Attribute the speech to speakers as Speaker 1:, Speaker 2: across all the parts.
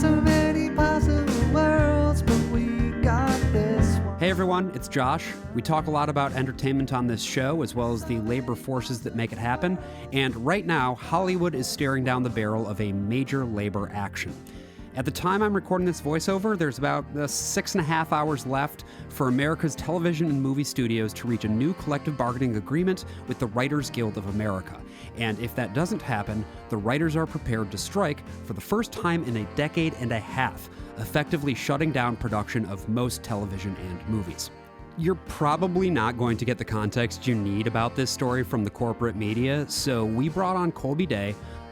Speaker 1: So many possible worlds, but we got this one.
Speaker 2: Hey everyone, it's Josh. We talk a lot about entertainment on this show, as well as the labor forces that make it happen. And right now, Hollywood is staring down the barrel of a major labor action. At the time I'm recording this voiceover, there's about 6.5 hours left for America's television and movie studios to reach a new collective bargaining agreement with the Writers Guild of America. And if that doesn't happen, the writers are prepared to strike for the first time in a decade and a half, effectively shutting down production of most television and movies. You're probably not going to get the context you need about this story from the corporate media, so we brought on Colby,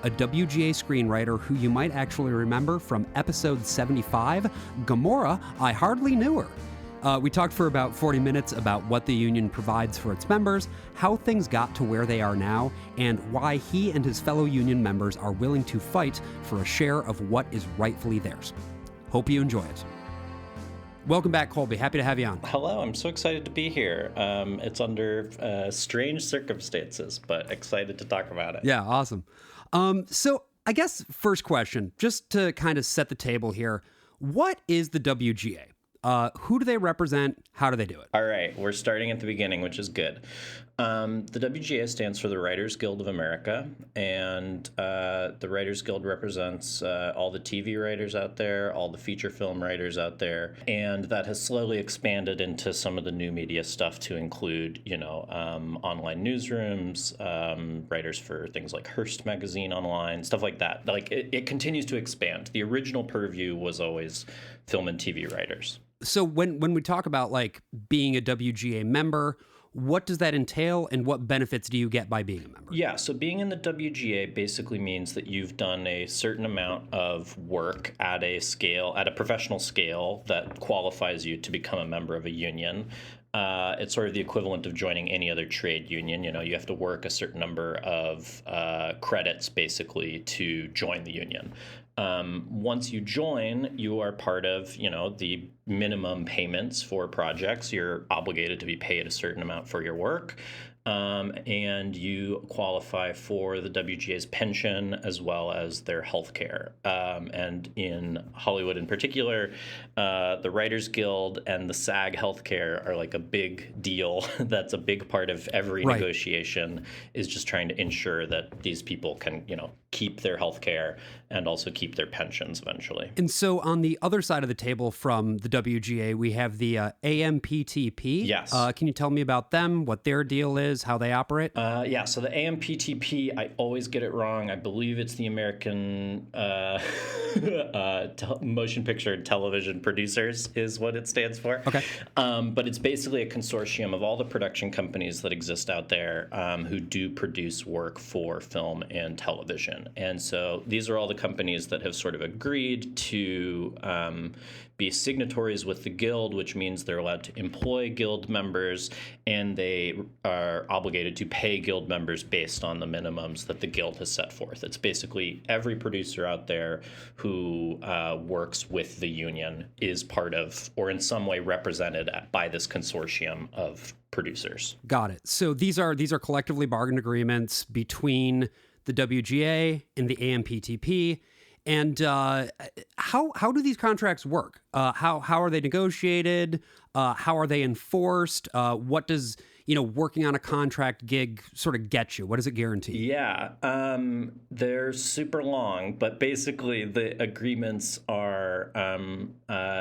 Speaker 2: a WGA screenwriter who you might actually remember from episode 75, Gamora, I Hardly Knew Her. We talked for about 40 minutes about what the union provides for its members, how things got to where they are now, and why he and his fellow union members are willing to fight for a share of what is rightfully theirs. Hope you enjoy it. Welcome back, Colby. Happy to have you on.
Speaker 3: Hello, I'm so excited to be here. It's under strange circumstances, but excited to talk about it.
Speaker 2: Yeah, awesome. So I guess first question, just to kind of set the table here, what is the WGA? Who do they represent? How do they do it?
Speaker 3: All right, we're starting at the beginning, which is good. The WGA stands for the Writers Guild of America, and the Writers Guild represents all the TV writers out there, all the feature film writers out there, and that has slowly expanded into some of the new media stuff to include, online newsrooms, writers for things like Hearst magazine online, stuff like that. Like it continues to expand. The original purview was always film and TV writers.
Speaker 2: So when we talk about like being a WGA member, what does that entail and what benefits do you get by being a member?
Speaker 3: Yeah, so being in the WGA basically means that you've done a certain amount of work at a professional scale that qualifies you to become a member of a union. It's sort of the equivalent of joining any other trade union. You have to work a certain number of credits basically to join the union. Once you join, you are part of, the minimum payments for projects. You're obligated to be paid a certain amount for your work. And you qualify for the WGA's pension as well as their health care. And in Hollywood in particular, the Writers Guild and the SAG healthcare are like a big deal. That's a big part of every negotiation, is just trying to ensure that these people can, keep their health care and also keep their pensions eventually.
Speaker 2: And so on the other side of the table from the WGA, we have the AMPTP.
Speaker 3: Yes.
Speaker 2: Can you tell me about them, what their deal is, how they operate?
Speaker 3: So the AMPTP, I always get it wrong. I believe it's the American Motion Picture and Television Producers is what it stands for.
Speaker 2: Okay.
Speaker 3: But it's basically a consortium of all the production companies that exist out there who do produce work for film and television. And so these are all the companies that have sort of agreed to be signatories with the Guild, which means they're allowed to employ Guild members, and they are obligated to pay Guild members based on the minimums that the Guild has set forth. It's basically every producer out there who works with the union is part of, or in some way represented by this consortium of producers.
Speaker 2: Got it. So these are collectively bargained agreements between the WGA and the AMPTP. And how do these contracts work? How are they negotiated? How are they enforced? What does working on a contract gig sort of get you? What does it guarantee?
Speaker 3: Yeah, they're super long, but basically the agreements are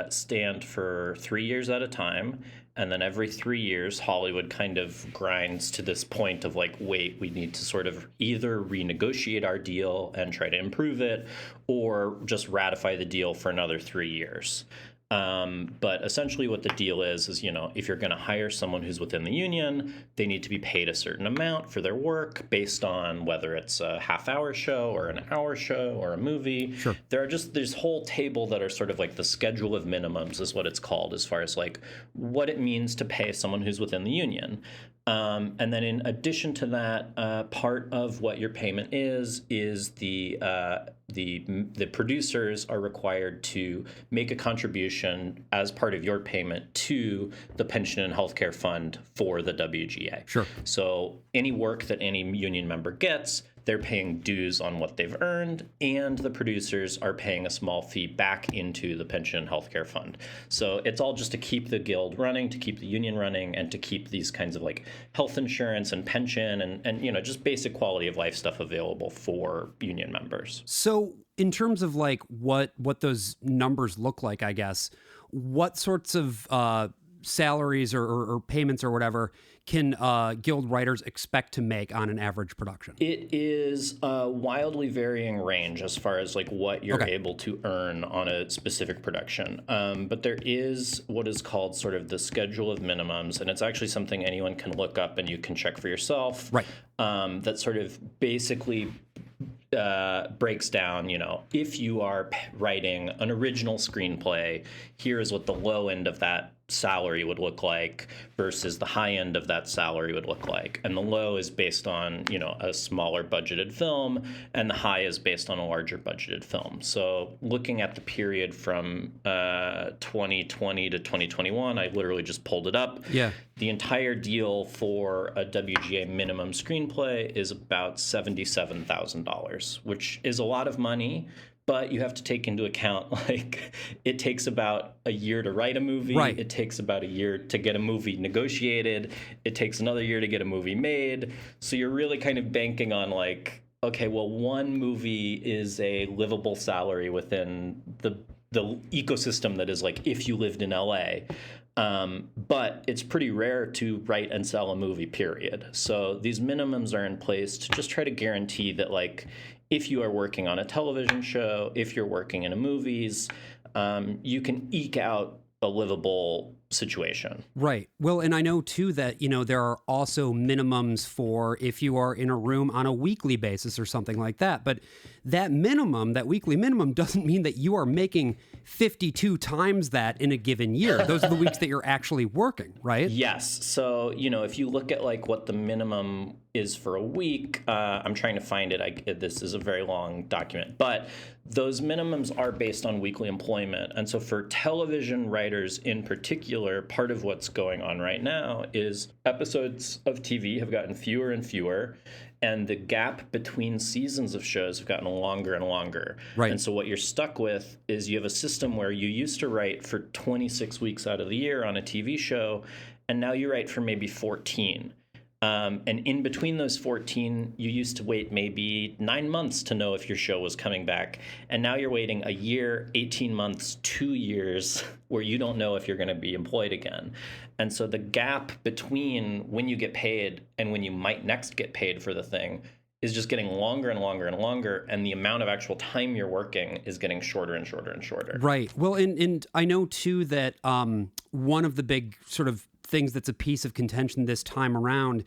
Speaker 3: stand for 3 years at a time. And then every 3 years, Hollywood kind of grinds to this point of like, wait, we need to sort of either renegotiate our deal and try to improve it, or just ratify the deal for another 3 years. But essentially what the deal is, if you're going to hire someone who's within the union, they need to be paid a certain amount for their work based on whether it's a half-hour show or an hour show or a movie.
Speaker 2: Sure.
Speaker 3: There's this whole table that are sort of like the schedule of minimums is what it's called, as far as like what it means to pay someone who's within the union. And then in addition to that, part of what your payment is the producers are required to make a contribution as part of your payment to the pension and healthcare fund for the WGA.
Speaker 2: Sure.
Speaker 3: So any work that any union member gets, they're paying dues on what they've earned, and the producers are paying a small fee back into the pension and healthcare fund. So it's all just to keep the guild running, to keep the union running, and to keep these kinds of like health insurance and pension and just basic quality of life stuff available for union members.
Speaker 2: So in terms of like what those numbers look like, I guess, what sorts of salaries or payments or whatever can guild writers expect to make on an average production?
Speaker 3: It is a wildly varying range as far as like what you're able to earn on a specific production. But there is what is called sort of the schedule of minimums, and it's actually something anyone can look up and you can check for yourself.
Speaker 2: Right.
Speaker 3: That sort of basically breaks down, if you are writing an original screenplay, here is what the low end of that salary would look like versus the high end of that salary would look like. And the low is based on, a smaller budgeted film, and the high is based on a larger budgeted film. So looking at the period from 2020 to 2021, I literally just pulled it up.
Speaker 2: Yeah.
Speaker 3: The entire deal for a WGA minimum screenplay is about $77,000, which is a lot of money. But you have to take into account, like, it takes about a year to write a movie.
Speaker 2: Right.
Speaker 3: It takes about a year to get a movie negotiated. It takes another year to get a movie made. So you're really kind of banking on, like, okay, well, one movie is a livable salary within the ecosystem that is, like, if you lived in LA. But it's pretty rare to write and sell a movie, period. So these minimums are in place to just try to guarantee that, like, if you are working on a television show, if you're working in movies, you can eke out a livable situation.
Speaker 2: Right. Well, and I know too that, there are also minimums for if you are in a room on a weekly basis or something like that. But that minimum, that weekly minimum, doesn't mean that you are making 52 times that in a given year. Those are the weeks that you're actually working, right?
Speaker 3: Yes. So, if you look at like what the minimum is for a week, I'm trying to find it. This is a very long document, but those minimums are based on weekly employment. And so for television writers in particular, part of what's going on right now is episodes of TV have gotten fewer and fewer, and the gap between seasons of shows have gotten longer and longer.
Speaker 2: Right.
Speaker 3: And so what you're stuck with is you have a system where you used to write for 26 weeks out of the year on a TV show, and now you write for maybe 14. And in between those 14, you used to wait maybe 9 months to know if your show was coming back. And now you're waiting a year, 18 months, 2 years where you don't know if you're going to be employed again. And so the gap between when you get paid and when you might next get paid for the thing is just getting longer and longer and longer. And the amount of actual time you're working is getting shorter and shorter and shorter.
Speaker 2: Right. Well, and I know too that one of the big sort of things that's a piece of contention this time around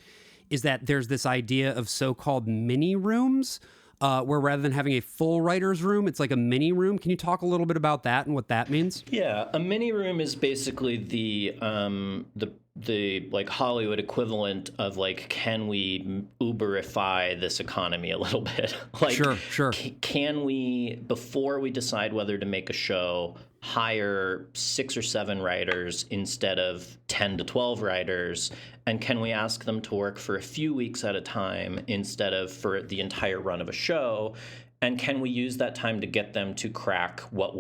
Speaker 2: is that there's this idea of so-called mini rooms, where rather than having a full writer's room, it's like a mini room. Can you talk a little bit about that and what that means?
Speaker 3: Yeah, a mini room is basically the like Hollywood equivalent of like, can we Uberify this economy a little bit? Like,
Speaker 2: sure.
Speaker 3: Can we, before we decide whether to make a show, hire 6 or 7 writers instead of 10 to 12 writers? And can we ask them to work for a few weeks at a time instead of for the entire run of a show? And can we use that time to get them to crack what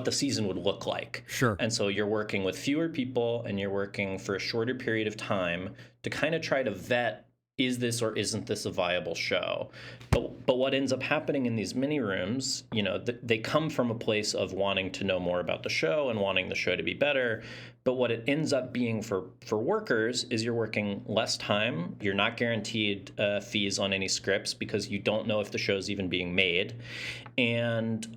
Speaker 3: the season would look like?
Speaker 2: Sure.
Speaker 3: And so you're working with fewer people and you're working for a shorter period of time to kind of try to vet, is this or isn't this a viable show? But what ends up happening in these mini rooms, they come from a place of wanting to know more about the show and wanting the show to be better. But what it ends up being for workers is you're working less time. You're not guaranteed fees on any scripts because you don't know if the show's even being made. And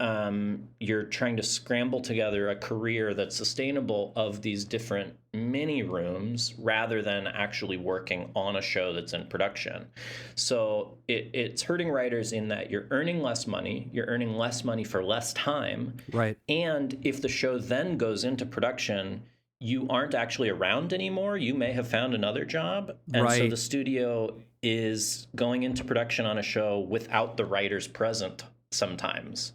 Speaker 3: you're trying to scramble together a career that's sustainable of these different mini rooms rather than actually working on a show that's in production. So it's hurting writers in that you're earning less money. You're earning less money for less time.
Speaker 2: Right.
Speaker 3: And if the show then goes into production, you aren't actually around anymore. You may have found another job. And so the studio is going into production on a show without the writers present sometimes.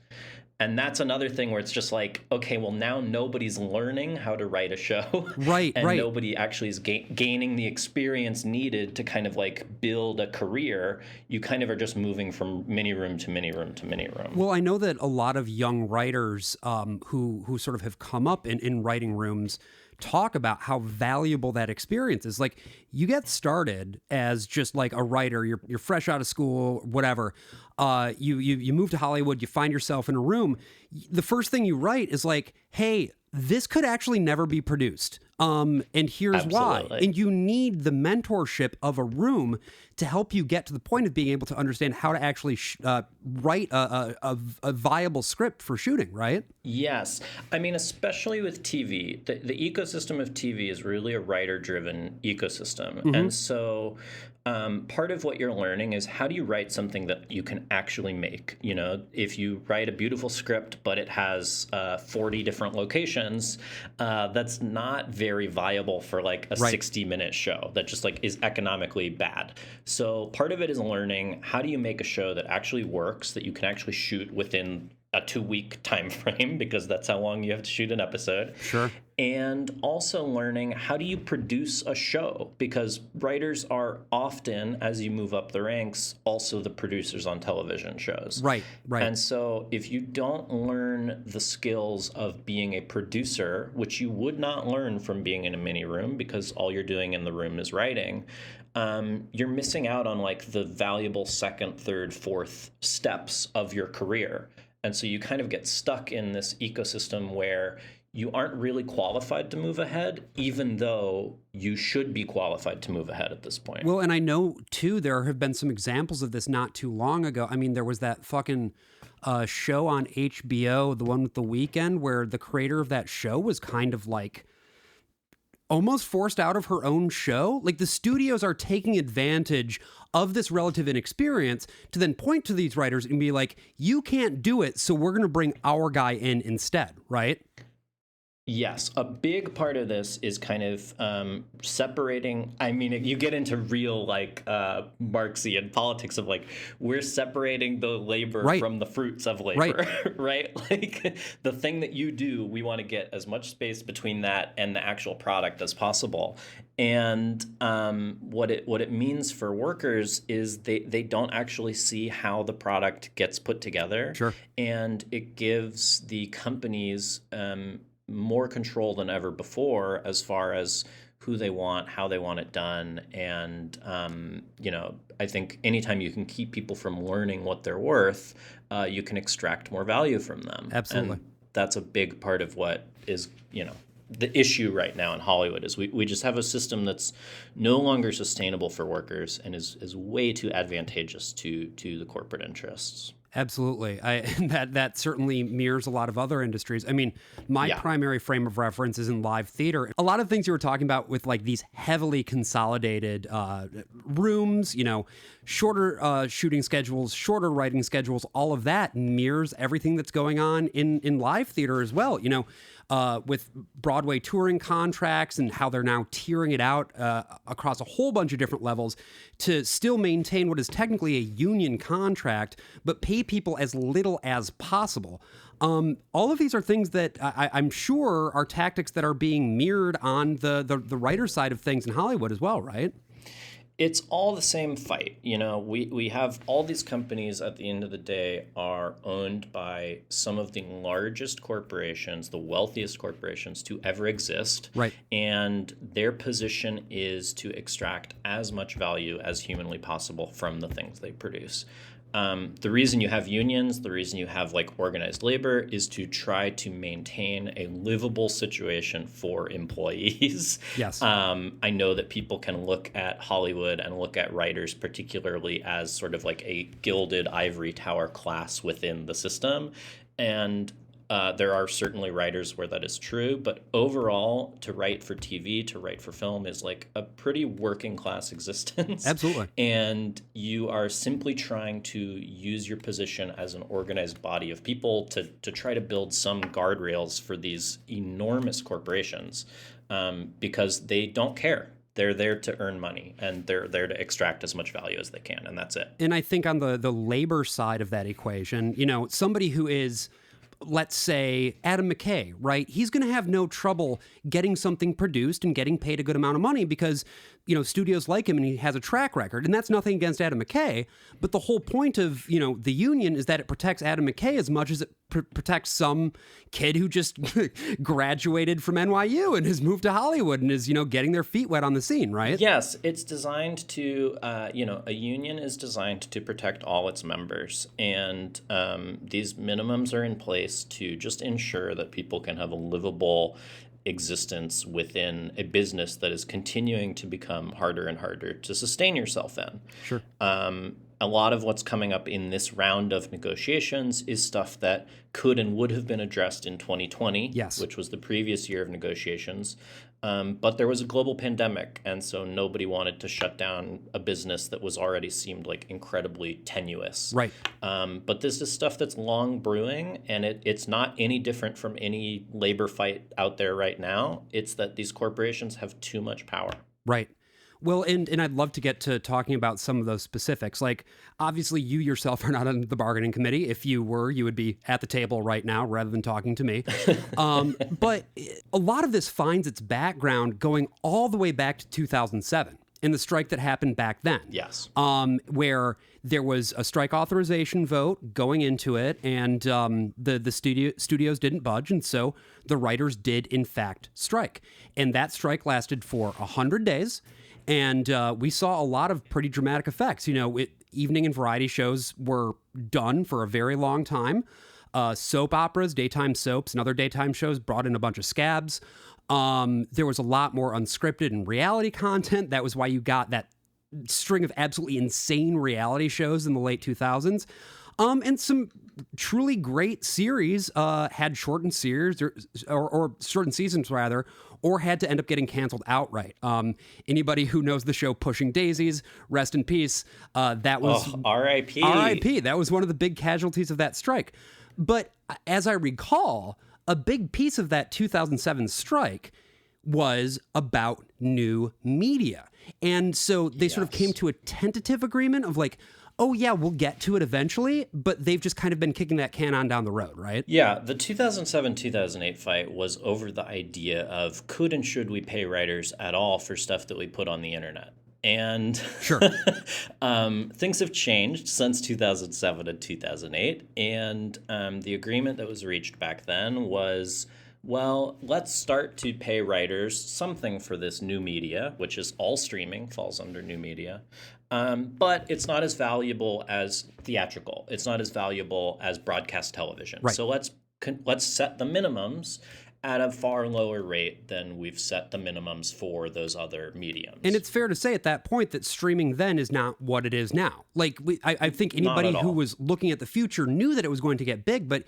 Speaker 3: And that's another thing where it's just like, okay, well, now nobody's learning how to write a show.
Speaker 2: Right,
Speaker 3: And
Speaker 2: right.
Speaker 3: nobody actually is gaining the experience needed to kind of like build a career. You kind of are just moving from mini room to mini room to mini room.
Speaker 2: Well, I know that a lot of young writers who sort of have come up in writing rooms talk about how valuable that experience is. Like, you get started as just like a writer, you're fresh out of school, whatever. You move to Hollywood, you find yourself in a room. The first thing you write is like, hey, this could actually never be produced. And here's why.
Speaker 3: Absolutely.
Speaker 2: And you need the mentorship of a room to help you get to the point of being able to understand how to actually write a viable script for shooting, right?
Speaker 3: Yes. I mean, especially with TV, the ecosystem of TV is really a writer-driven ecosystem. And so part of what you're learning is how do you write something that you can actually make? You know, if you write a beautiful script, but it has 40 different locations, that's not very viable for like a 60-minute show that just like is economically bad. So part of it is learning how do you make a show that actually works, that you can actually shoot within a 2-week time frame, because that's how long you have to shoot an episode.
Speaker 2: Sure.
Speaker 3: And also learning how do you produce a show, because writers are often, as you move up the ranks, also the producers on television shows.
Speaker 2: Right.
Speaker 3: And so if you don't learn the skills of being a producer, which you would not learn from being in a mini room because all you're doing in the room is writing, you're missing out on like the valuable second, third, fourth steps of your career. And so you kind of get stuck in this ecosystem where you aren't really qualified to move ahead, even though you should be qualified to move ahead at this point.
Speaker 2: Well, and I know, too, there have been some examples of this not too long ago. I mean, there was that fucking show on HBO, the one with The Weeknd, where the creator of that show was kind of like almost forced out of her own show. Like, the studios are taking advantage of this relative inexperience to then point to these writers and be like, you can't do it, so we're going to bring our guy in instead, right?
Speaker 3: Yes, a big part of this is kind of separating. I mean, you get into real like Marxian politics of like we're separating the labor from the fruits of labor, right? Like the thing that you do, we want to get as much space between that and the actual product as possible. And what it means for workers is they don't actually see how the product gets put together.
Speaker 2: Sure.
Speaker 3: And it gives the companies more control than ever before as far as who they want, how they want it done. And, I think anytime you can keep people from learning what they're worth, you can extract more value from them.
Speaker 2: Absolutely.
Speaker 3: And that's a big part of what is, the issue right now in Hollywood is we just have a system that's no longer sustainable for workers and is way too advantageous to the corporate interests.
Speaker 2: Absolutely. That certainly mirrors a lot of other industries. I mean, my primary frame of reference is in live theater. A lot of things you were talking about with like these heavily consolidated rooms, shorter shooting schedules, shorter writing schedules, all of that mirrors everything that's going on in live theater as well. With Broadway touring contracts and how they're now tiering it out across a whole bunch of different levels to still maintain what is technically a union contract, but pay people as little as possible. All of these are things that I'm sure are tactics that are being mirrored on the writer side of things in Hollywood as well, right?
Speaker 3: It's all the same fight. We have all these companies at the end of the day are owned by some of the largest corporations, the wealthiest corporations to ever exist.
Speaker 2: Right.
Speaker 3: And their position is to extract as much value as humanly possible from the things they produce. The reason you have unions, the reason you have like organized labor is to try to maintain a livable situation for employees.
Speaker 2: Yes.
Speaker 3: I know that people can look at Hollywood and look at writers particularly as sort of like a gilded ivory tower class within the system. And there are certainly writers where that is true, but overall, to write for TV, to write for film is like a pretty working class existence.
Speaker 2: Absolutely.
Speaker 3: And you are simply trying to use your position as an organized body of people to try to build some guardrails for these enormous corporations because they don't care. They're there to earn money, and they're there to extract as much value as they can, and that's it.
Speaker 2: And I think on the labor side of that equation, somebody who is let's say Adam McKay, right? He's going to have no trouble getting something produced and getting paid a good amount of money because, studios like him and he has a track record. And that's nothing against Adam McKay. But the whole point of, the union is that it protects Adam McKay as much as it protects some kid who just graduated from NYU and has moved to Hollywood and is, getting their feet wet on the scene, right?
Speaker 3: Yes, it's designed to, a union is designed to protect all its members. And these minimums are in place to just ensure that people can have a livable existence within a business that is continuing to become harder and harder to sustain yourself in.
Speaker 2: Sure.
Speaker 3: A lot of what's coming up in this round of negotiations is stuff that could and would have been addressed in 2020,
Speaker 2: yes,
Speaker 3: which was the previous year of negotiations. But there was a global pandemic, and so nobody wanted to shut down a business that was already seemed like incredibly tenuous.
Speaker 2: Right.
Speaker 3: But this is stuff that's long brewing, and it's not any different from any labor fight out there right now. It's that these corporations have too much power.
Speaker 2: Right. Well, and I'd love to get to talking about some of those specifics. Like, obviously, you yourself are not on the bargaining committee. If you were, you would be at the table right now rather than talking to me. But a lot of this finds its background going all the way back to 2007 in the strike that happened back then.
Speaker 3: Yes.
Speaker 2: Where there was a strike authorization vote going into it, and the studios didn't budge, and so the writers did, in fact, strike. And that strike lasted for 100 days. And we saw a lot of pretty dramatic effects. Evening and variety shows were done for a very long time. Soap operas, daytime soaps, and other daytime shows brought in a bunch of scabs. There was a lot more unscripted and reality content. That was why you got that string of absolutely insane reality shows in the late 2000s. And some truly great series had shortened series or shortened seasons rather, or had to end up getting canceled outright. Anybody who knows the show Pushing Daisies, rest in peace. That was
Speaker 3: R.I.P.
Speaker 2: R.I.P. That was one of the big casualties of that strike. But as I recall, a big piece of that 2007 strike was about new media. And so they sort of came to a tentative agreement of like, oh yeah, we'll get to it eventually, but they've just kind of been kicking that can on down the road, right?
Speaker 3: Yeah, the 2007-2008 fight was over the idea of could and should we pay writers at all for stuff that we put on the internet. And
Speaker 2: sure,
Speaker 3: things have changed since 2007 and 2008. And the agreement that was reached back then was, well, let's start to pay writers something for this new media, which is all streaming, falls under new media. But it's not as valuable as theatrical. It's not as valuable as broadcast television.
Speaker 2: Right.
Speaker 3: So let's set the minimums at a far lower rate than we've set the minimums for those other mediums.
Speaker 2: And it's fair to say at that point that streaming then is not what it is now. Like, I think anybody who was looking at the future knew that it was going to get big, but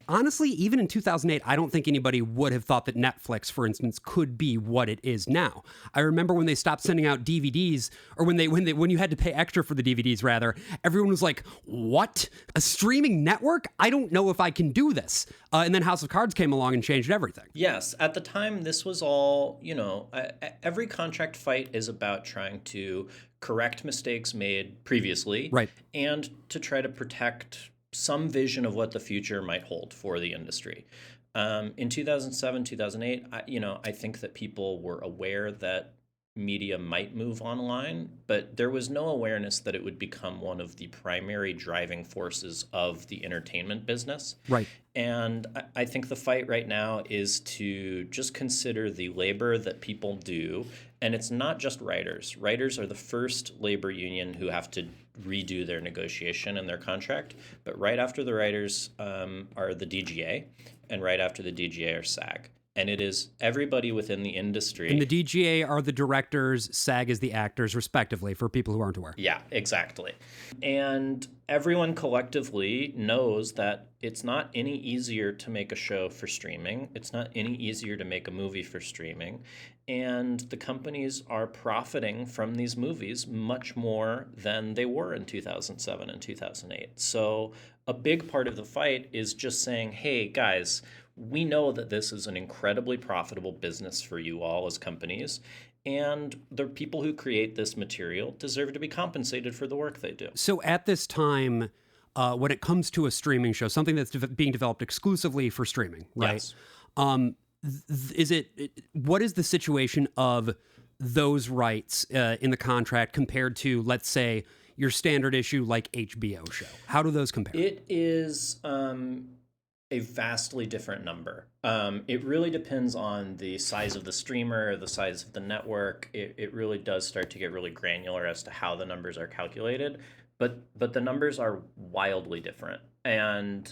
Speaker 2: honestly, even in 2008, I don't think anybody would have thought that Netflix, for instance, could be what it is now. I remember when they stopped sending out DVDs, or when you had to pay extra for the DVDs, rather, everyone was like, "What? A streaming network? I don't know if I can do this." And then House of Cards came along and changed everything.
Speaker 3: Yes, at the time, this was all, every contract fight is about trying to correct mistakes made previously,
Speaker 2: right,
Speaker 3: and to try to protect some vision of what the future might hold for the industry. In 2007, 2008, I think that people were aware that media might move online, but there was no awareness that it would become one of the primary driving forces of the entertainment business.
Speaker 2: Right.
Speaker 3: And I think the fight right now is to just consider the labor that people do. And it's not just writers. Writers are the first labor union who have to redo their negotiation and their contract. But right after the writers are the DGA, and right after the DGA are SAG. And it is everybody within the industry.
Speaker 2: And the DGA are the directors, SAG is the actors, respectively, for people who aren't aware.
Speaker 3: Yeah, exactly. And everyone collectively knows that it's not any easier to make a show for streaming. It's not any easier to make a movie for streaming. And the companies are profiting from these movies much more than they were in 2007 and 2008. So a big part of the fight is just saying, hey, guys, we know that this is an incredibly profitable business for you all as companies, and the people who create this material deserve to be compensated for the work they do.
Speaker 2: So at this time, when it comes to a streaming show, something that's being developed exclusively for streaming, right?
Speaker 3: Yes.
Speaker 2: What is the situation of those rights in the contract compared to, let's say, your standard issue like HBO show? How do those compare?
Speaker 3: It is a vastly different number. It really depends on the size of the streamer, the size of the network. It really does start to get really granular as to how the numbers are calculated. But the numbers are wildly different. And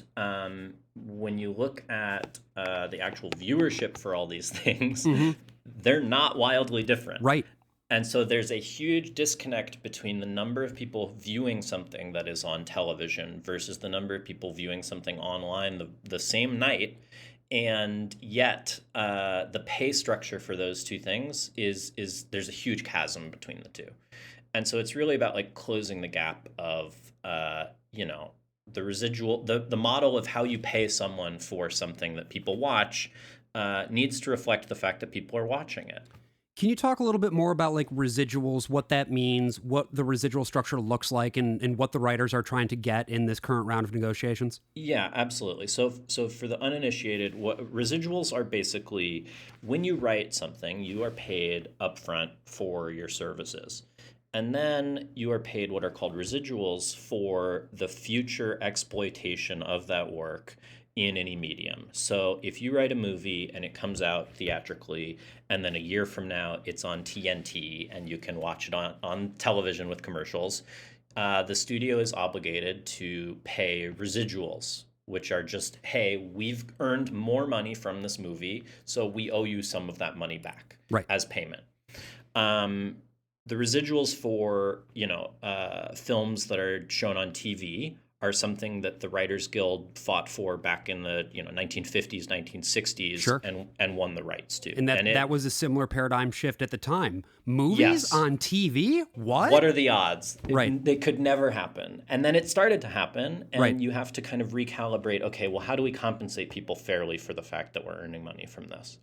Speaker 3: when you look at the actual viewership for all these things, they're not wildly different.
Speaker 2: Right.
Speaker 3: And so there's a huge disconnect between the number of people viewing something that is on television versus the number of people viewing something online the same night. And yet the pay structure for those two things is there's a huge chasm between the two. And so it's really about like closing the gap of, the residual, the model of how you pay someone for something that people watch needs to reflect the fact that people are watching it.
Speaker 2: Can you talk a little bit more about like residuals, what that means, what the residual structure looks like, and what the writers are trying to get in this current round of negotiations?
Speaker 3: Yeah, absolutely. So for the uninitiated, what residuals are basically when you write something, you are paid upfront for your services. And then you are paid what are called residuals for the future exploitation of that work in any medium. So if you write a movie and it comes out theatrically, and then a year from now it's on TNT and you can watch it on television with commercials, the studio is obligated to pay residuals, which are just, hey, we've earned more money from this movie, so we owe you some of that money back as payment. The residuals for, films that are shown on TV are something that the Writers Guild fought for back in the 1950s, 1960s, and won the rights to.
Speaker 2: And that was a similar paradigm shift at the time. Movies on TV? What?
Speaker 3: What are the odds?
Speaker 2: Right.
Speaker 3: They could never happen. And then it started to happen, and you have to kind of recalibrate, okay, well, how do we compensate people fairly for the fact that we're earning money from this?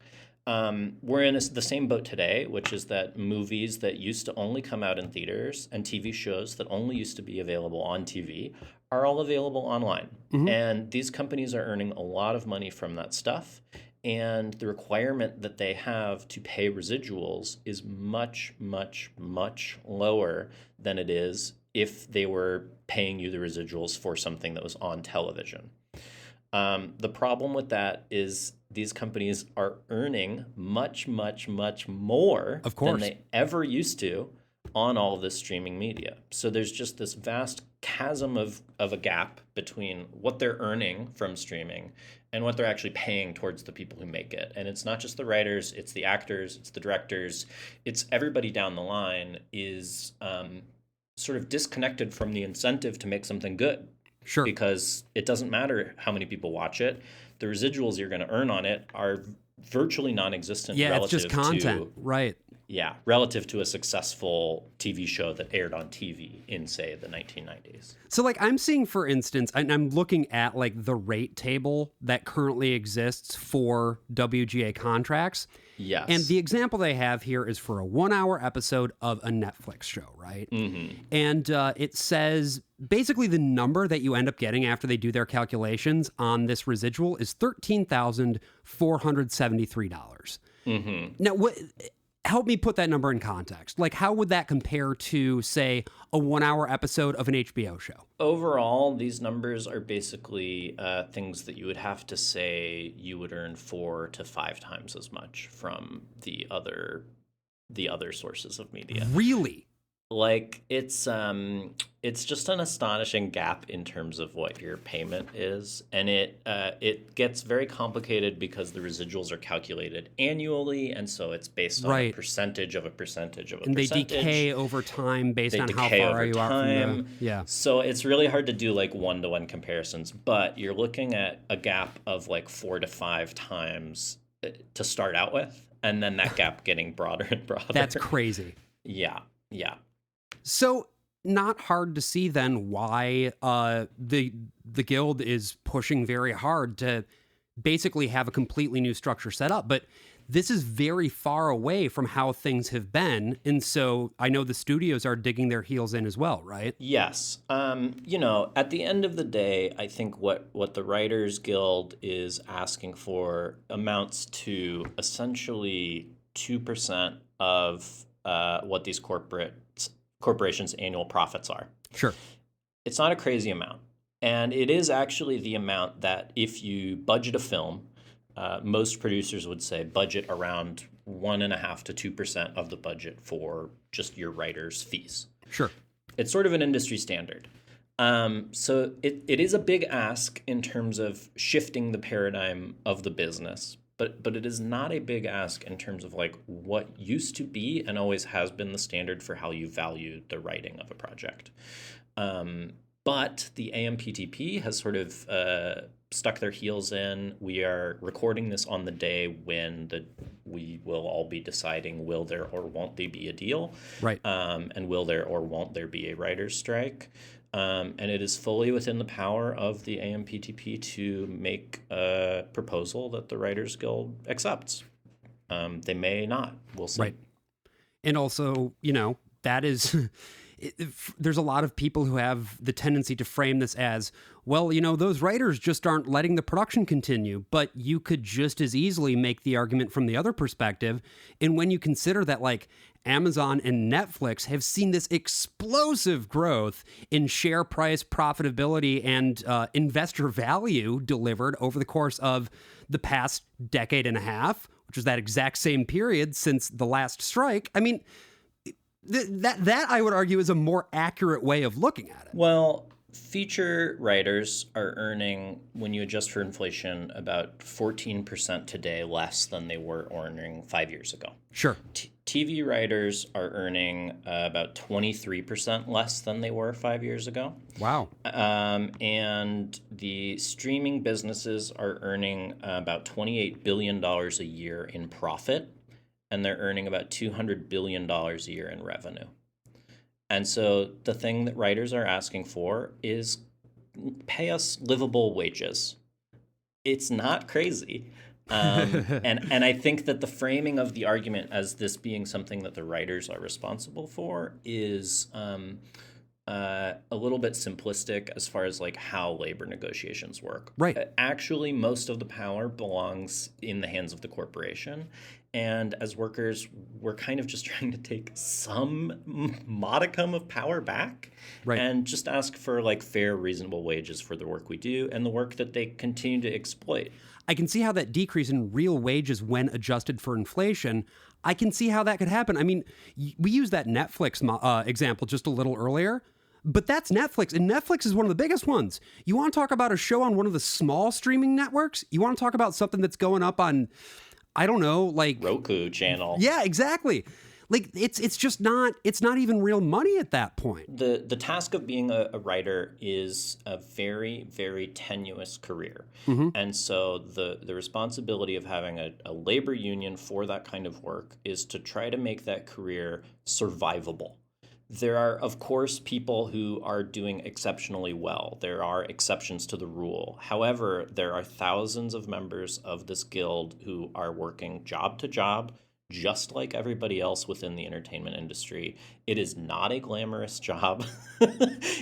Speaker 3: We're in the same boat today, which is that movies that used to only come out in theaters and TV shows that only used to be available on TV are all available online. And these companies are earning a lot of money from that stuff. And the requirement that they have to pay residuals is much, much, much lower than it is if they were paying you the residuals for something that was on television. The problem with that is these companies are earning much, much, much more than they ever used to on all of this streaming media. So there's just this vast chasm of a gap between what they're earning from streaming and what they're actually paying towards the people who make it. And it's not just the writers, it's the actors, it's the directors, it's everybody down the line is sort of disconnected from the incentive to make something good.
Speaker 2: Sure.
Speaker 3: Because it doesn't matter how many people watch it. The residuals you're going to earn on it are virtually non-existent relative
Speaker 2: it's just content.
Speaker 3: to...
Speaker 2: Right.
Speaker 3: Yeah, relative to a successful TV show that aired on TV in, say, the 1990s.
Speaker 2: So, like, I'm seeing, for instance, I'm looking at, like, the rate table that currently exists for WGA contracts.
Speaker 3: Yes.
Speaker 2: And the example they have here is for a 1-hour episode of a Netflix show, right? And it says basically the number that you end up getting after they do their calculations on this residual is $13,473. Now, help me put that number in context. Like, how would that compare to, say, a 1-hour episode of an HBO show?
Speaker 3: Overall, these numbers are basically things that you would have to say you would earn 4 to 5 times as much from the other sources of media.
Speaker 2: Really?
Speaker 3: Like, it's just an astonishing gap in terms of what your payment is, and it gets very complicated because the residuals are calculated annually, and so it's based on a percentage of a percentage of a percentage.
Speaker 2: And they decay over time based on how far you are from them. Yeah.
Speaker 3: So it's really hard to do like one-to-one comparisons, but you're looking at a gap of like 4 to 5 times to start out with, and then that gap getting broader and broader.
Speaker 2: That's crazy.
Speaker 3: Yeah.
Speaker 2: So not hard to see then why the guild is pushing very hard to basically have a completely new structure set up. But this is very far away from how things have been. And so I know the studios are digging their heels in as well, right?
Speaker 3: Yes. At the end of the day, I think what the Writers Guild is asking for amounts to essentially 2% of what these corporations' annual profits are.
Speaker 2: Sure.
Speaker 3: It's not a crazy amount. And it is actually the amount that if you budget a film, most producers would say budget around 1.5% to 2% of the budget for just your writer's fees.
Speaker 2: Sure.
Speaker 3: It's sort of an industry standard. So it is a big ask in terms of shifting the paradigm of the business, but it is not a big ask in terms of like what used to be and always has been the standard for how you value the writing of a project. But the AMPTP has sort of stuck their heels in. We are recording this on the day when we will all be deciding will there or won't there be a deal,
Speaker 2: right?
Speaker 3: And will there or won't there be a writer's strike? And it is fully within the power of the AMPTP to make a proposal that the Writers Guild accepts. They may not. We'll see.
Speaker 2: Right. And also, that is... there's a lot of people who have the tendency to frame this as, well, those writers just aren't letting the production continue. But you could just as easily make the argument from the other perspective. And when you consider that, like, Amazon and Netflix have seen this explosive growth in share price, profitability, and investor value delivered over the course of the past decade and a half, which is that exact same period since the last strike. I mean, that I would argue is a more accurate way of looking at it.
Speaker 3: Well, feature writers are earning, when you adjust for inflation, about 14% today less than they were earning 5 years ago.
Speaker 2: Sure.
Speaker 3: TV writers are earning about 23% less than they were 5 years ago.
Speaker 2: Wow.
Speaker 3: And the streaming businesses are earning about $28 billion a year in profit, and they're earning about $200 billion a year in revenue. And so the thing that writers are asking for is pay us livable wages. It's not crazy. And I think that the framing of the argument as this being something that the writers are responsible for is a little bit simplistic as far as like how labor negotiations work.
Speaker 2: Right.
Speaker 3: Actually, most of the power belongs in the hands of the corporation. And as workers, we're kind of just trying to take some modicum of power back, right, and just ask for like fair, reasonable wages for the work we do and the work that they continue to exploit.
Speaker 2: I can see how that decrease in real wages when adjusted for inflation, I can see how that could happen. I mean, we used that Netflix example just a little earlier, but that's Netflix, and Netflix is one of the biggest ones. You want to talk about a show on one of the small streaming networks? You want to talk about something that's going up on, I don't know, like
Speaker 3: Roku channel.
Speaker 2: Yeah, exactly. Like it's just not, it's not even real money at that point.
Speaker 3: The task of being a writer is a very, very tenuous career. Mm-hmm. And so the responsibility of having a labor union for that kind of work is to try to make that career survivable. There are, of course, people who are doing exceptionally well. There are exceptions to the rule. However, there are thousands of members of this guild who are working job to job, just like everybody else within the entertainment industry. It is not a glamorous job.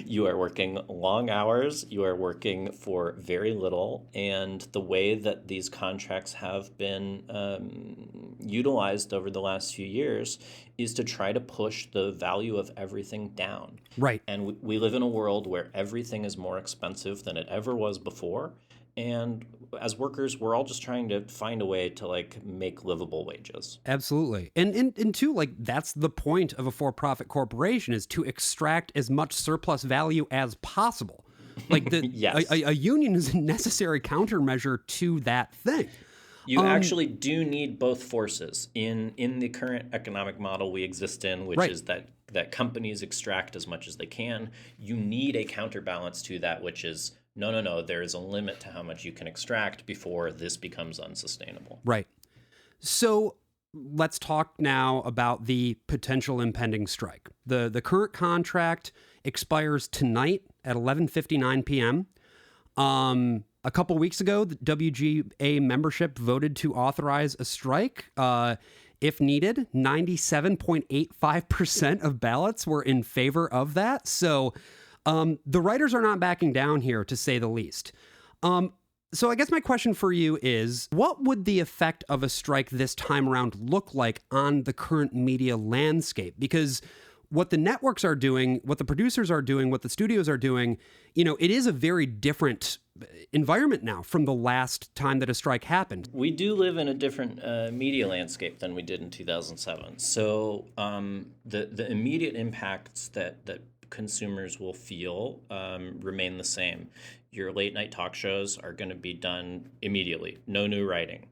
Speaker 3: You are working long hours. You are working for very little. And the way that these contracts have been utilized over the last few years is to try to push the value of everything down.
Speaker 2: Right.
Speaker 3: And we live in a world where everything is more expensive than it ever was before. And as workers, we're all just trying to find a way to like make livable wages.
Speaker 2: Absolutely. And too, like that's the point of a for-profit corporation, is to extract as much surplus value as possible. Like
Speaker 3: yes.
Speaker 2: a union is a necessary countermeasure to that thing.
Speaker 3: You actually do need both forces in the current economic model we exist in, which
Speaker 2: right.
Speaker 3: is that companies extract as much as they can. You need a counterbalance to that, which is no, there is a limit to how much you can extract before this becomes unsustainable.
Speaker 2: Right. So let's talk now about the potential impending strike. The current contract expires tonight at 11:59 p.m. A couple weeks ago, the WGA membership voted to authorize a strike. If needed, 97.85% of ballots were in favor of that. So the writers are not backing down here, to say the least. So I guess my question for you is, what would the effect of a strike this time around look like on the current media landscape? Because what the networks are doing, what the producers are doing, what the studios are doing, it is a very different environment now from the last time that a strike happened.
Speaker 3: We do live in a different media landscape than we did in 2007. So the immediate impacts that consumers will feel remain the same. Your late night talk shows are going to be done immediately. No new writing.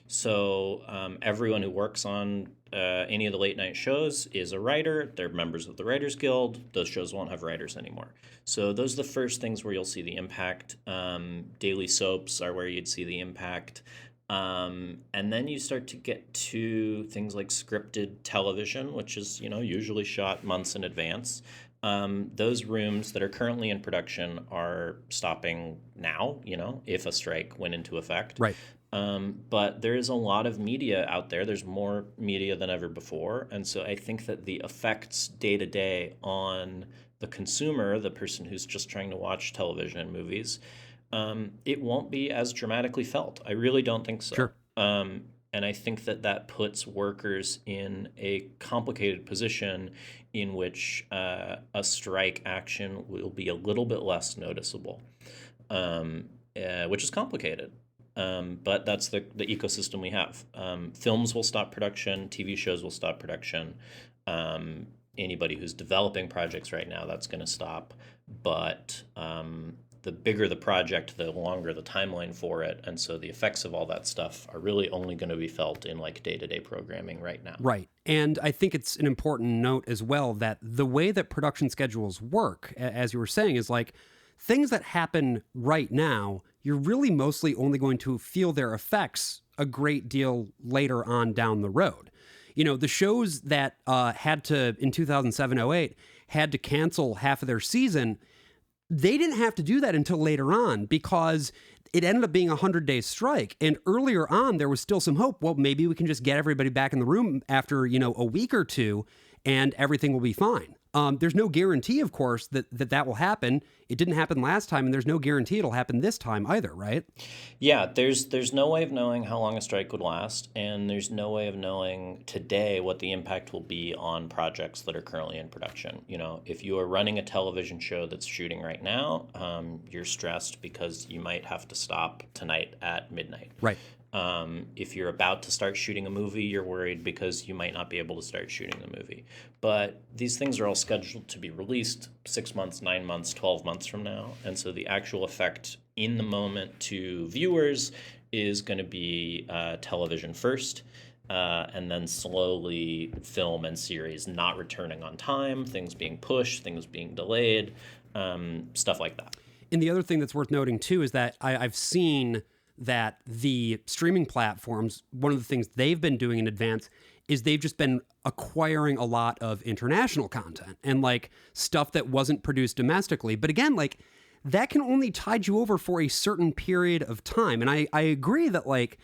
Speaker 3: So everyone who works on any of the late night shows is a writer. They're members of the Writers Guild. Those shows won't have writers anymore. So those are the first things where you'll see the impact. Daily soaps are where you'd see the impact. And then you start to get to things like scripted television, which is usually shot months in advance. Those rooms that are currently in production are stopping now, if a strike went into effect.
Speaker 2: Right.
Speaker 3: But there is a lot of media out there. There's more media than ever before. And so I think that the effects day to day on the consumer, the person who's just trying to watch television and movies, it won't be as dramatically felt. I really don't think so.
Speaker 2: Sure.
Speaker 3: And I think that puts workers in a complicated position in which a strike action will be a little bit less noticeable, which is complicated. But that's the ecosystem we have. Films will stop production. TV shows will stop production. Anybody who's developing projects right now, that's going to stop. But the bigger the project, the longer the timeline for it. And so the effects of all that stuff are really only going to be felt in like day-to-day programming right now.
Speaker 2: Right. And I think it's an important note as well that the way that production schedules work, as you were saying, is like things that happen right now, you're really mostly only going to feel their effects a great deal later on down the road. The shows that had to, in 2007-08, had to cancel half of their season, they didn't have to do that until later on because it ended up being a 100-day strike. And earlier on, there was still some hope. Well, maybe we can just get everybody back in the room after, a week or two and everything will be fine. There's no guarantee, of course, that will happen. It didn't happen last time, and there's no guarantee it'll happen this time either, right?
Speaker 3: Yeah, there's no way of knowing how long a strike would last, and there's no way of knowing today what the impact will be on projects that are currently in production. If you are running a television show that's shooting right now, you're stressed because you might have to stop tonight at midnight.
Speaker 2: Right.
Speaker 3: If you're about to start shooting a movie, you're worried because you might not be able to start shooting the movie. But these things are all scheduled to be released 6 months, 9 months, 12 months from now. And so the actual effect in the moment to viewers is going to be television first, and then slowly film and series not returning on time, things being pushed, things being delayed, stuff like that.
Speaker 2: And the other thing that's worth noting, too, is that I've seen that the streaming platforms, one of the things they've been doing in advance is they've just been acquiring a lot of international content and like stuff that wasn't produced domestically. But again, like that can only tide you over for a certain period of time. And I agree that like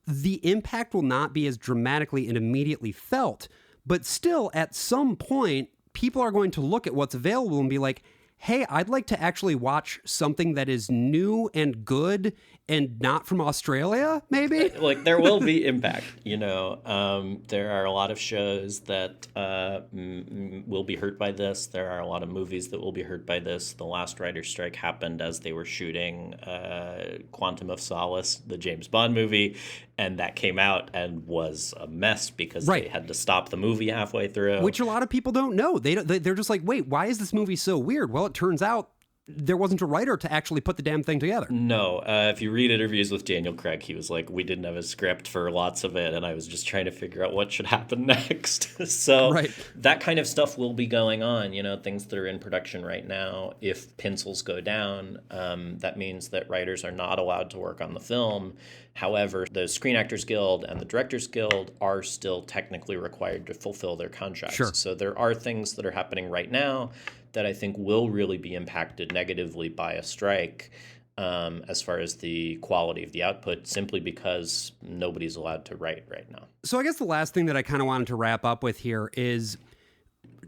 Speaker 2: the impact will not be as dramatically and immediately felt, but still at some point, people are going to look at what's available and be like, hey, I'd like to actually watch something that is new and good and not from Australia, maybe?
Speaker 3: Like, there will be impact, There are a lot of shows that will be hurt by this. There are a lot of movies that will be hurt by this. The last writer's strike happened as they were shooting Quantum of Solace, the James Bond movie, and that came out and was a mess because they had to stop the movie halfway through.
Speaker 2: Which a lot of people don't know. They're just like, wait, why is this movie so weird? Well, it turns out there wasn't a writer to actually put the damn thing together.
Speaker 3: No. If you read interviews with Daniel Craig, he was like, we didn't have a script for lots of it, and I was just trying to figure out what should happen next. So that kind of stuff will be going on, things that are in production right now. If pencils go down, that means that writers are not allowed to work on the film. However, the Screen Actors Guild and the Directors Guild are still technically required to fulfill their contracts.
Speaker 2: Sure.
Speaker 3: So there are things that are happening right now that I think will really be impacted negatively by a strike. as far as the quality of the output, simply because nobody's allowed to write right now.
Speaker 2: So I guess the last thing that I kind of wanted to wrap up with here is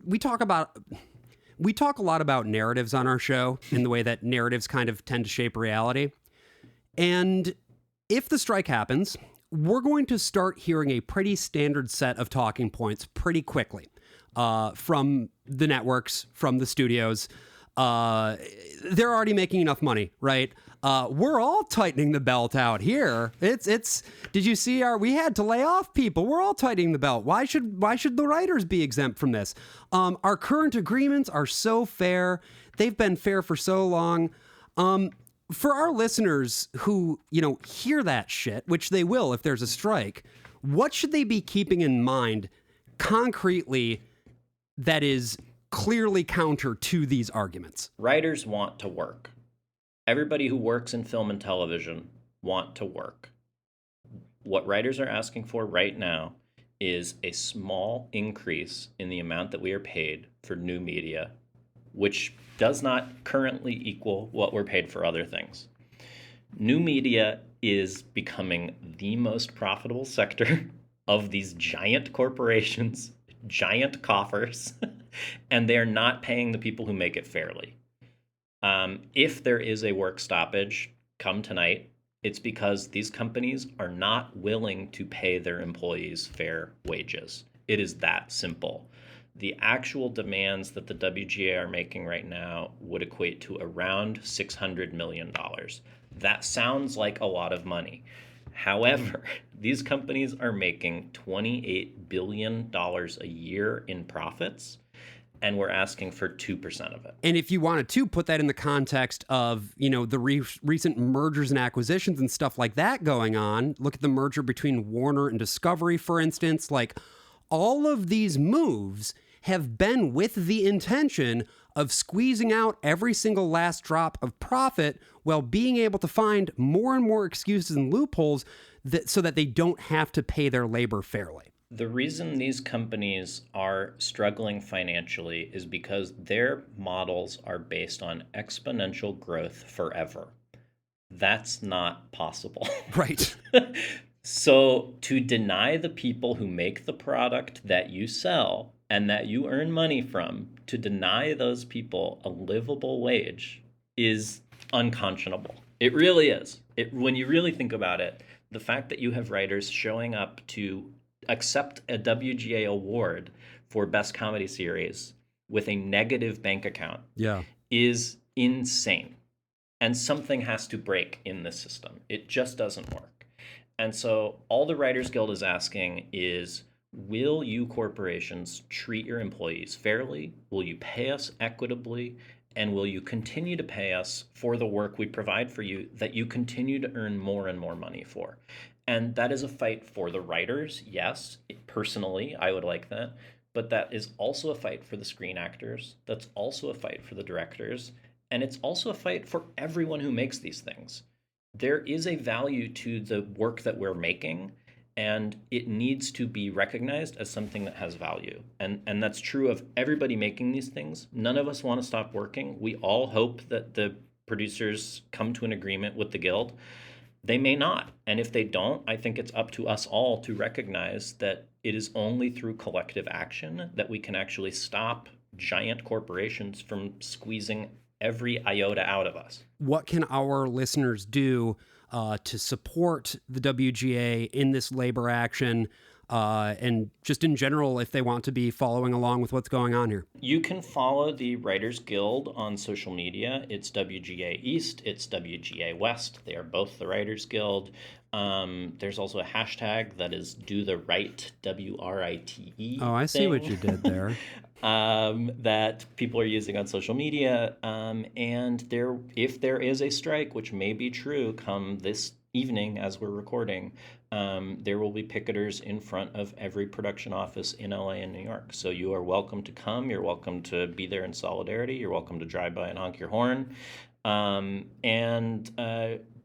Speaker 2: we talk a lot about narratives on our show in the way that narratives kind of tend to shape reality. And if the strike happens, we're going to start hearing a pretty standard set of talking points pretty quickly from the networks, from the studios. They're already making enough money, right? We're all tightening the belt out here. Did you see we had to lay off people. We're all tightening the belt. Why should the writers be exempt from this? Our current agreements are so fair. They've been fair for so long. For our listeners who, hear that shit, which they will if there's a strike, what should they be keeping in mind concretely that is clearly counter to these arguments?
Speaker 3: Writers want to work. Everybody who works in film and television want to work. What writers are asking for right now is a small increase in the amount that we are paid for new media, which does not currently equal what we're paid for other things. New media is becoming the most profitable sector of these giant corporations, giant coffers, and they're not paying the people who make it fairly. If there is a work stoppage come tonight, it's because these companies are not willing to pay their employees fair wages. It is that simple. The actual demands that the WGA are making right now would equate to around $600 million. That sounds like a lot of money. However, these companies are making $28 billion a year in profits, and we're asking for 2% of it.
Speaker 2: And if you wanted to put that in the context of, the recent mergers and acquisitions and stuff like that going on, look at the merger between Warner and Discovery, for instance, like all of these moves have been with the intention of squeezing out every single last drop of profit while being able to find more and more excuses and loopholes so that they don't have to pay their labor fairly.
Speaker 3: The reason these companies are struggling financially is because their models are based on exponential growth forever. That's not possible.
Speaker 2: Right.
Speaker 3: So to deny the people who make the product that you sell and that you earn money from, to deny those people a livable wage is unconscionable. It really is. When you really think about it, the fact that you have writers showing up to accept a WGA award for Best Comedy Series with a negative bank account is insane. And something has to break in this system. It just doesn't work. And so all the Writers Guild is asking is, will you corporations treat your employees fairly? Will you pay us equitably? And will you continue to pay us for the work we provide for you that you continue to earn more and more money for? And that is a fight for the writers, yes. Personally, I would like that. But that is also a fight for the screen actors. That's also a fight for the directors. And it's also a fight for everyone who makes these things. There is a value to the work that we're making, and it needs to be recognized as something that has value. And that's true of everybody making these things. None of us want to stop working. We all hope that the producers come to an agreement with the Guild. They may not. And if they don't, I think it's up to us all to recognize that it is only through collective action that we can actually stop giant corporations from squeezing every iota out of us.
Speaker 2: What can our listeners do to support the WGA in this labor action, and just in general, if they want to be following along with what's going on here?
Speaker 3: You can follow the Writers Guild on social media. It's WGA East, it's WGA West. They are both the Writers Guild. There's also a hashtag that is Do the Right, WRITE.
Speaker 2: Oh, I see what you did there.
Speaker 3: That people are using on social media. And if there is a strike, which may be true come this evening as we're recording, there will be picketers in front of every production office in LA and New York. So you are welcome to come. You're welcome to be there in solidarity. You're welcome to drive by and honk your horn.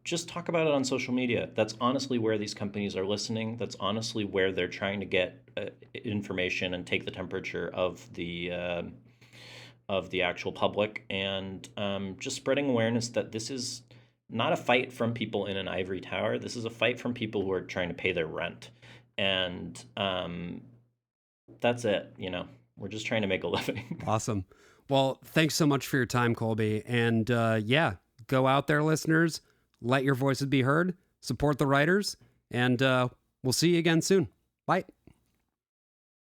Speaker 3: Just talk about it on social media. That's honestly where these companies are listening. That's honestly where they're trying to get information and take the temperature of the actual public, and just spreading awareness that this is not a fight from people in an ivory tower. This is a fight from people who are trying to pay their rent. And that's it. We're just trying to make a living.
Speaker 2: Awesome. Well, thanks so much for your time, Colby. And yeah, go out there, listeners. Let your voices be heard. Support the writers. And we'll see you again soon. Bye.